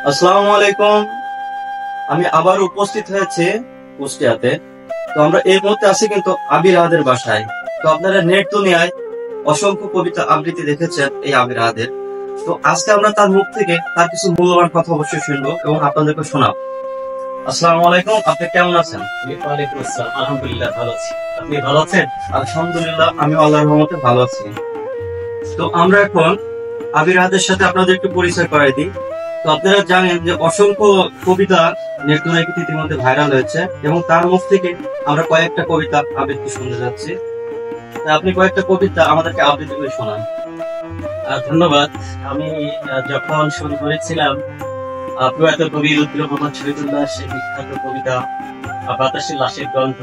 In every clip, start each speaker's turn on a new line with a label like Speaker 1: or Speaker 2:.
Speaker 1: আসসালামু আলাইকুম। আমি আবার উপস্থিত হয়েছি কুষ্টিয়াতে। তো আমরা এই মুহূর্তে আছি কিন্তু আবির আহাদের বাসায়। তো আপনারা নেট দুনিয়ায় অসংখ্য কবিতা আবৃত্তি দেখেছেন এই আবির আহাদের। তো আজকে আমরা তার মুখ থেকে তার কিছু মূল্যবান কথা অবশ্যই শুনবো এবং আপনাদেরকে শোনাবো। আসসালামু আলাইকুম, আপনি কেমন আছেন?
Speaker 2: ওয়ালাইকুম আসসালাম, আলহামদুলিল্লাহ ভালো আছি। আপনি ভালো আছেন?
Speaker 1: আলহামদুলিল্লাহ, আমি আল্লাহর রহমতে ভালো আছি। তো আমরা এখন আবির আহাদের সাথে আপনাদের একটু পরিচয় করাই দিই। তো আপনারা জানেন যে অসংখ্য কবিতা নেট দুনিয়াতে ইতিমধ্যে ভাইরাল হয়েছে এবং তার মুখ থেকে আমরা কয়েকটা কবিতা আবৃত্তি শুনতে যাচ্ছি। আপনি কয়েকটা কবিতা আমাদেরকে আবৃত্তি করে শোনান।
Speaker 2: ধন্যবাদ। আমি যখন শুরু করেছিলাম প্রয়াত কবি রুদ্র মোহাম্মদ শহীদুল্লাহ সেই বিখ্যাত কবিতা বাতাসে লাশের গন্ধ,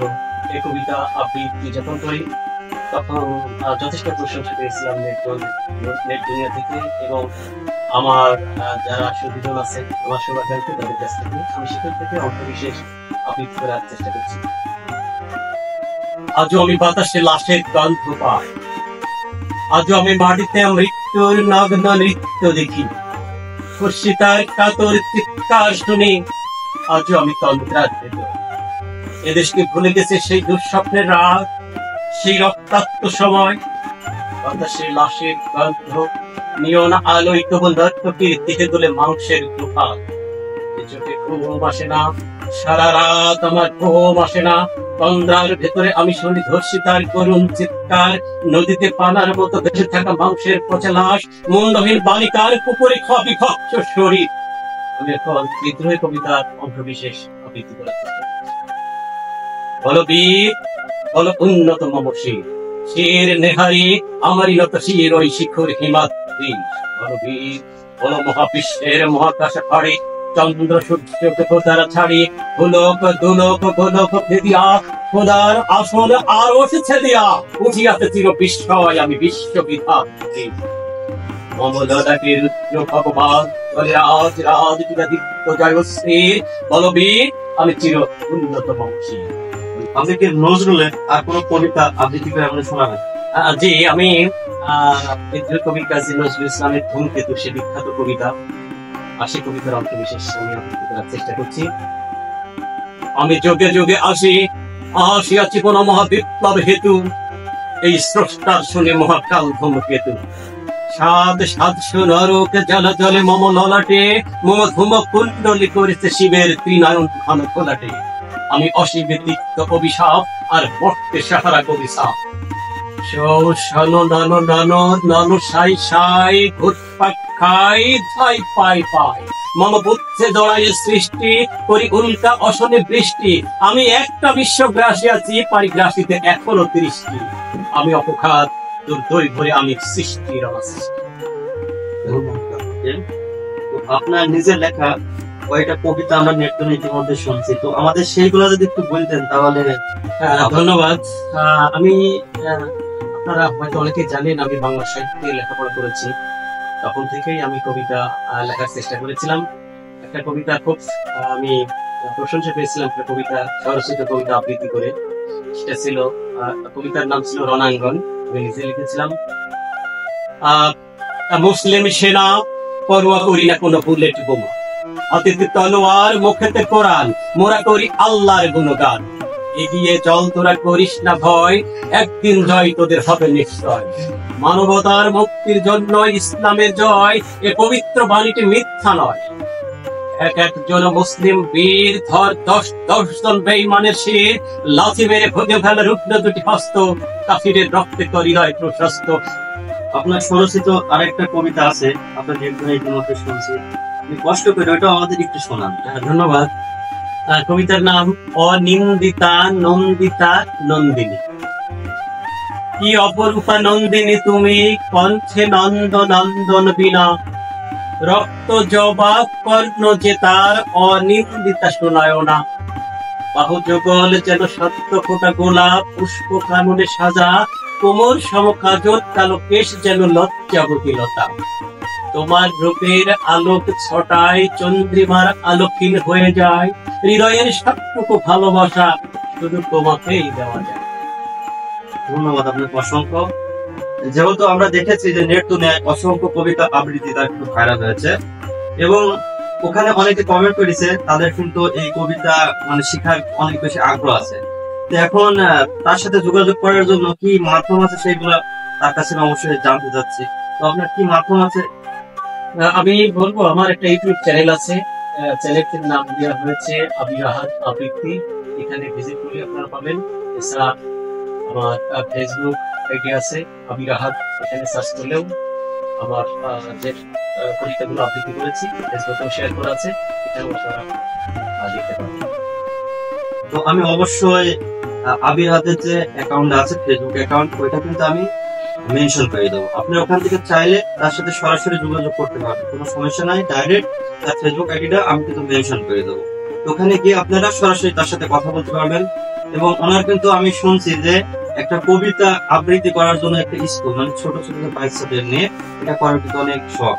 Speaker 2: এই কবিতা আবৃত্তি যখন করি তখন যথেষ্ট প্রশংসা পেয়েছিলাম নেট দুনিয়া থেকে এবং আমার যারা সুবিধা আছে আমার শুভাকাঙ্ক্ষী তাদের কাছ থেকে। আমি সেখান থেকে অংশবিশেষ আবৃত্তি করার চেষ্টা করছি। আজও আমি বাতাসে লাশের গন্ধ পাই, আজও আমি মাটিতে মৃত্যুর নগ্ন নৃত্য দেখি, খুশিতার কাতর চিৎকার শুনি, আজও আমি তন্দ্রান্বিত। এদেশকে ভুলে গেছে সেই দুঃস্বপ্নের রাত, সেই রক্তাক্ত সময়। বাতাসে লাশের গন্ধ, নিয়ন আলোয় তবু নর্তকীর দিকে তোলে মাংসের দুফান। চোখে ঘুম আসে না, সারা রাত আমার ঘুম আসে না। তন্দ্রার ভেতরে আমি শুনি ধর্ষিতার করুণ চিৎকার, নদীতে পানার মতো ভেসে থাকা মাংসের পচা লাশ, মুন্ডহীন বালিকার পুকুরে খাওয়া বিভৎস শরীর। আমি এখন বিদ্রোহী কবিতার অংশবিশেষ আবৃত্তি করার চেষ্টা করছি। বলো বীর, বলো উন্নত মমশীর, শির নেহারি আমারই নত শির ওই শিখর হিমাদ্রি। বলো বীর, বলো মহাবিশ্বের মহাকাশ ফাড়ি, চন্দ্র সূর্যকে তারা ছাড়ি, গোলক দোলক গোলক ভেদিয়া খোদার আসন আর উঠেছে দিয়া, উঠিয়াছে চির বিস্ময় আমি বিশ্ববিধাত্রী। মমলতাকে রুদ্র ভগবান বলে রাজ রাজ বিরাদিত্য জয়শ্রী। বলো বীর, আমি চির উন্নত বংশী।
Speaker 1: আপনি কি নজরুলের আর কোন কবিতা আবৃত্তি করে আমাদের শোনাবেন?
Speaker 2: জি, আমি বিদ্রোহী কবি কাজী নজরুল ইসলামের ধূমকেতু সে বিখ্যাত কবিতা আশি কবিতার অংশবিশেষ আমি আবৃত্তি করার চেষ্টা করছি। আমি যোগে যোগে আসিয়াছি কোন মহাবিপ্লব হেতু, এই স্রষ্টার শুনে মহাকাল ধূমকেতু। সাত সাতশো নরক জল জলে মম ললাটে, মম ধূম কুণ্ডলি করেছে শিবের ত্রিনয়ন ঘন খোলাটে। আমি অশিবে তিক্ত অভিশাপ আর বর্তে সাহারা কবি সাপ। শোষণ নন নন নন সাই সাই ঘুরপাক খাই ধাই পাই পাই, মম বুদ্ধে জড়াই সৃষ্টি করি উল্কা অশনে বৃষ্টি। আমি একটা বিশ্বগ্রাসী আছি, পারিগ্রাসীতে এখনো ৩০টি। আমি অপখাত দুর্দৈ ভরে আমি সৃষ্টির অনাসৃষ্টি।
Speaker 1: আপনার নিজের লেখা কয়েকটা কবিতা আমরা নেট দুনিয়ায় ইতিমধ্যে শুনছি, তো আমাদের সেইগুলো যদি একটু বলতেন তাহলে।
Speaker 2: ধন্যবাদ। আমি আপনারা হয়তো অনেকে জানেন আমি বাংলা সাহিত্যে লেখাপড়া করেছি। তখন থেকেই আমি কবিতা লেখার চেষ্টা করেছিলাম। একটা কবিতা খুব আমি প্রশংসা পেয়েছিলাম, একটা কবিতা স্বরচিত কবিতা আবৃত্তি করে। সেটা ছিল কবিতার নাম ছিল রণাঙ্গন। আমি নিজে লিখেছিলাম। মুসলিম সেনা পরোয়া করি না কোনো বুলেট বোমা, হাতেতে তলোয়ার মুখেতে কোরআন, মোরা করি আল্লাহর গুণগান। এগিয়ে চল তোরা করিস না ভয়, একদিন জয় তোদের হবে নিশ্চয়। মানবতার মুক্তির জন্য ইসলামের জয়, এ পবিত্র বাণীটি মিথ্যা নয়। এক একজন মুসলিম বীর ধর ১০ জন বেঈমানের শির, লাথি মেরে ভুগে ফেলে রুগ্ন দুটি হস্ত, কাফিরের রক্তে হৃদয় প্রশস্ত।
Speaker 1: আপনার স্বরচিত আরেকটা কবিতা আছে, আপনার ইতিমধ্যে শুনছি, আপনি কষ্ট করে ওইটা আমাদের একটু শোনান।
Speaker 2: ধন্যবাদ। কবিতার নাম অনিন্দিতা নন্দিতা নন্দিনী। কি অপরূপা নন্দিনী তুমি, কণ্ঠে নন্দ নন্দন বীণা, রক্ত জবা কর্ণ যে তার অনিন্দিতা শোনায় না। বাহু যুগল যেন সত্য ফোটা গোলাপ, পুষ্প কাননে সাজা, কোমর সম কাজল, কালো কেশ যেন লজ্জাবতী লতা। তোমার রূপের আলোক ছটায় চন্দ্রিমার আলোকহীন হয়ে যায়, হৃদয়ের সবটুকু ভালোবাসা শুধু তোমাকেই দেওয়া যায়।
Speaker 1: ধন্যবাদ আপনাকে অসংখ্য। যেহেতু আমরা দেখেছি যে নেট দুনিয়ায় অসংখ্য কবিতা আবৃত্তি তার কিন্তু ভাইরাল হয়েছে, এবং ওখানে অনেকে কমেন্ট করেছে তাদের কিন্তু এই কবিতা মানে শেখার অনেক বেশি আগ্রহ আছে। তো এখন তার সাথে যোগাযোগ করার জন্য কি মাধ্যম আছে সেগুলো তার কাছে আমি অবশ্যই জানতে চাচ্ছি। তো আপনার কি মাধ্যম আছে?
Speaker 2: আমি বলবো আমার একটা ইউটিউব চ্যানেল আছে, চ্যানেলটির নাম দেওয়া হয়েছে আবির আহাদ আবৃত্তি। এখানে ভিজিট করলে আপনারা পাবেন। এছাড়া আমার ফেসবুক আইডি আছে আবির আহাদ, এখানে সার্চ করলেও আমার যে কবিতাগুলো আবৃত্তি করেছি ফেসবুকেও শেয়ার করা আছে, এখানেও আপনারা দেখতে পাবেন।
Speaker 1: তো আমি অবশ্যই আবির হাতের যে অ্যাকাউন্ট আছে ফেসবুক অ্যাকাউন্ট, ওইটা কিন্তু আমি মেনশন করে দেবো। আপনি ওখান থেকে চাইলে তার সাথে সরাসরি যোগাযোগ করতে পারবেন, কোনো সমস্যা নাই। ডাইরেক্ট তার ফেসবুক আইডিটা আমি কিন্তু মেনশন করে দেবো। ওখানে গিয়ে আপনারা সরাসরি তার সাথে কথা বলতে পারবেন। এবং ওনার কিন্তু আমি শুনছি যে একটা কবিতা আবৃত্তি করার জন্য একটা স্কুল, মানে ছোট ছোট বাচ্চাদের নিয়ে এটা করার কিন্তু অনেক শখ।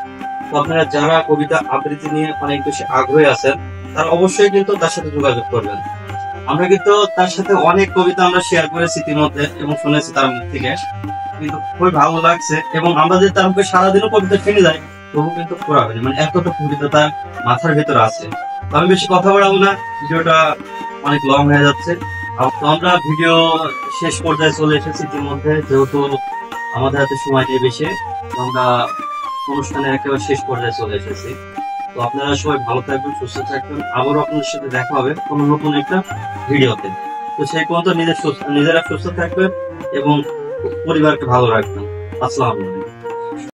Speaker 1: তো আপনারা যারা কবিতা আবৃত্তি নিয়ে অনেক বেশি আগ্রহী আছেন তারা অবশ্যই কিন্তু তার সাথে যোগাযোগ করবেন। আমরা কিন্তু তার সাথে অনেক কবিতা আমরা শেয়ার করেছি ইতিমধ্যে এবং শুনেছি তার মুখ থেকে, কিন্তু খুবই ভালো লাগছে। এবং আমরা যদি তার মুখে সারাদিনও কবিতা শুনে যাই তবু কিন্তু ফুরাবে না, মানে এতটা কবিতা তার মাথার ভেতরে আছে। তো আমি বেশি কথা বলবো না, ভিডিওটা অনেক লং হয়ে যাচ্ছে। তো আমরা ভিডিও শেষ পর্যায়ে চলে এসেছি ইতিমধ্যে, যেহেতু আমাদের হাতে সময় নেই বেশি, তো আমরা অনুষ্ঠানের একেবারে শেষ পর্যায়ে চলে এসেছি। তো আপনারা সবাই ভালো থাকবেন, সুস্থ থাকবেন। আবারও আপনাদের সাথে দেখা হবে কোনো নতুন একটা ভিডিওতে। তো সেই পর্যন্ত নিজেরা সুস্থ থাকবেন এবং পরিবারকে ভালো রাখবেন। আসসালামু আলাইকুম।